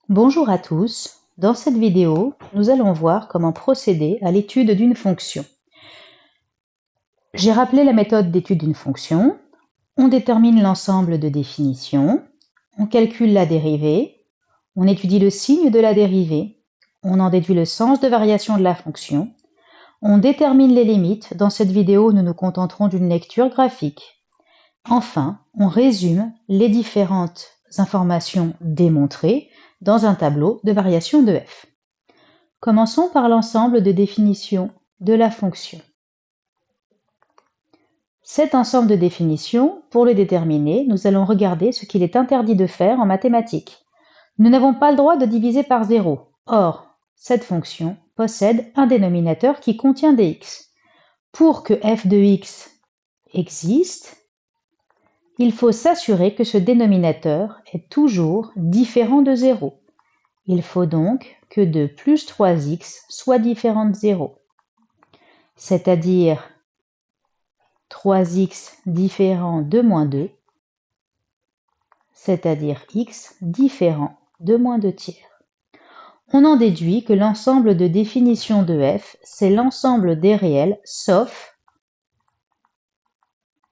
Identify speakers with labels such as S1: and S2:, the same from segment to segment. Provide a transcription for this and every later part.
S1: Bonjour à tous, dans cette vidéo, nous allons voir comment procéder à l'étude d'une fonction. J'ai rappelé la méthode d'étude d'une fonction, on détermine l'ensemble de définitions, on calcule la dérivée, on étudie le signe de la dérivée, on en déduit le sens de variation de la fonction, on détermine les limites. Dans cette vidéo, nous nous contenterons d'une lecture graphique. Enfin, on résume les différentes informations démontrées dans un tableau de variation de f. Commençons par l'ensemble de définitions de la fonction. Cet ensemble de définitions, pour le déterminer, nous allons regarder ce qu'il est interdit de faire en mathématiques. Nous n'avons pas le droit de diviser par 0. Or, cette fonction possède un dénominateur qui contient des x. Pour que f de x existe, il faut s'assurer que ce dénominateur est toujours différent de 0. Il faut donc que 2 plus 3x soit différent de 0. C'est-à-dire 3x différent de moins 2, c'est-à-dire x différent de moins 2 tiers. On en déduit que l'ensemble de définitions de f, c'est l'ensemble des réels sauf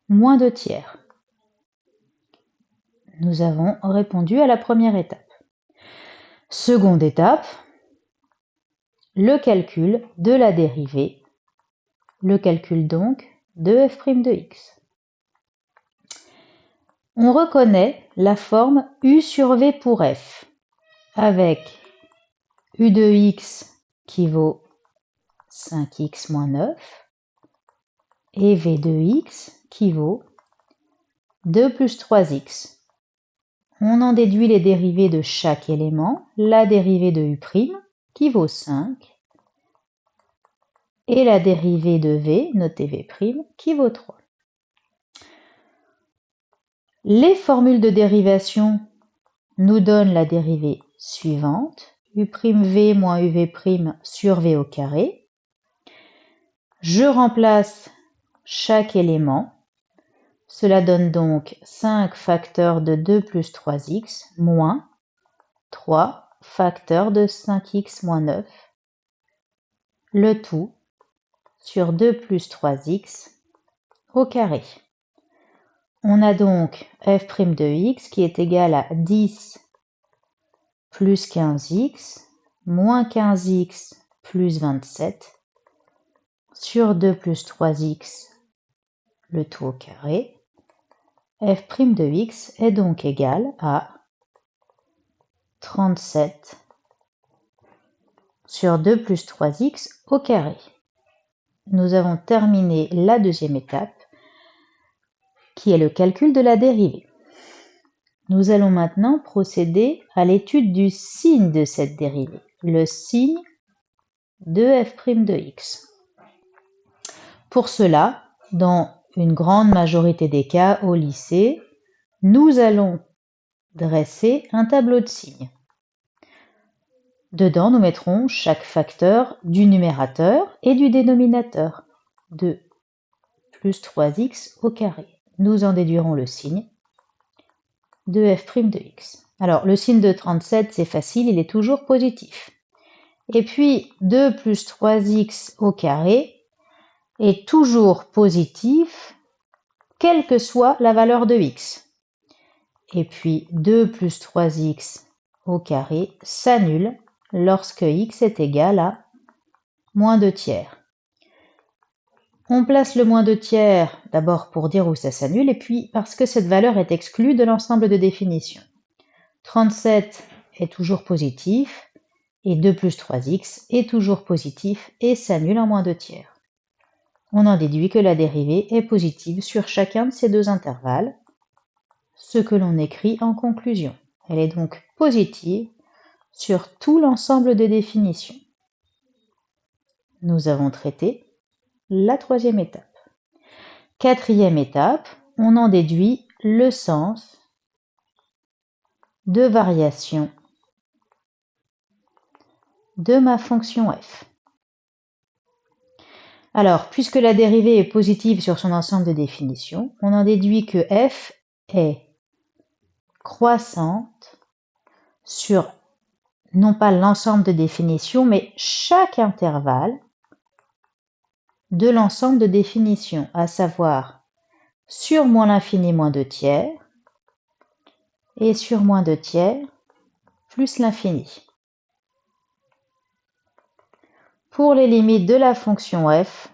S1: moins 2 tiers. Nous avons répondu à la première étape. Seconde étape, le calcul de la dérivée, le calcul donc de f' de x. On reconnaît la forme u sur v pour f, avec u de x qui vaut 5x moins 9 et v de x qui vaut 2 plus 3x. On en déduit les dérivées de chaque élément, la dérivée de u' qui vaut 5 et la dérivée de v, notée v', qui vaut 3. Les formules de dérivation nous donnent la dérivée suivante, u'v moins uv' sur v au carré. Je remplace chaque élément. Cela donne donc 5 facteurs de 2 plus 3x moins 3 facteurs de 5x moins 9. Le tout sur 2 plus 3x au carré. On a donc f' de x qui est égal à 10 plus 15x moins 15x plus 27 sur 2 plus 3x, le tout au carré. f' de x est donc égal à 37 sur 2 plus 3x au carré. Nous avons terminé la deuxième étape, qui est le calcul de la dérivée. Nous allons maintenant procéder à l'étude du signe de cette dérivée, le signe de f' de x. Pour cela, dans une grande majorité des cas au lycée, nous allons dresser un tableau de signes. Dedans, nous mettrons chaque facteur du numérateur et du dénominateur, 2 plus 3x au carré. Nous en déduirons le signe de f' de x. Alors, le signe de 37, c'est facile, il est toujours positif. Et puis, 2 plus 3x au carré est toujours positif, quelle que soit la valeur de x. Et puis, 2 plus 3x au carré s'annule lorsque x est égal à moins 2 tiers. On place le moins 2 tiers d'abord pour dire où ça s'annule et puis parce que cette valeur est exclue de l'ensemble de définitions. 37 est toujours positif et 2 plus 3x est toujours positif et s'annule en moins 2 tiers. On en déduit que la dérivée est positive sur chacun de ces deux intervalles, ce que l'on écrit en conclusion. Elle est donc positive sur tout l'ensemble de définitions. Nous avons traité la troisième étape. Quatrième étape, on en déduit le sens de variation de ma fonction f. Alors, puisque la dérivée est positive sur son ensemble de définitions, on en déduit que f est croissante sur non pas l'ensemble de définitions, mais chaque intervalle de l'ensemble de définitions, à savoir sur moins l'infini moins 2 tiers et sur moins 2 tiers plus l'infini. Pour les limites de la fonction f,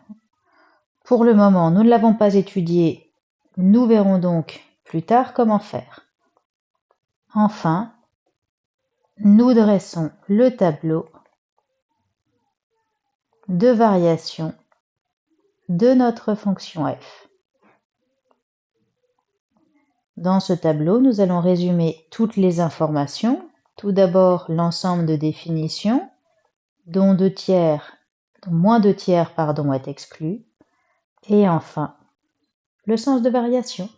S1: pour le moment, nous ne l'avons pas étudié, nous verrons donc plus tard comment faire. Enfin, nous dressons le tableau de variation de notre fonction f. Dans ce tableau, nous allons résumer toutes les informations. Tout d'abord, l'ensemble de définitions, dont moins 2 tiers est exclu. Et enfin, le sens de variation.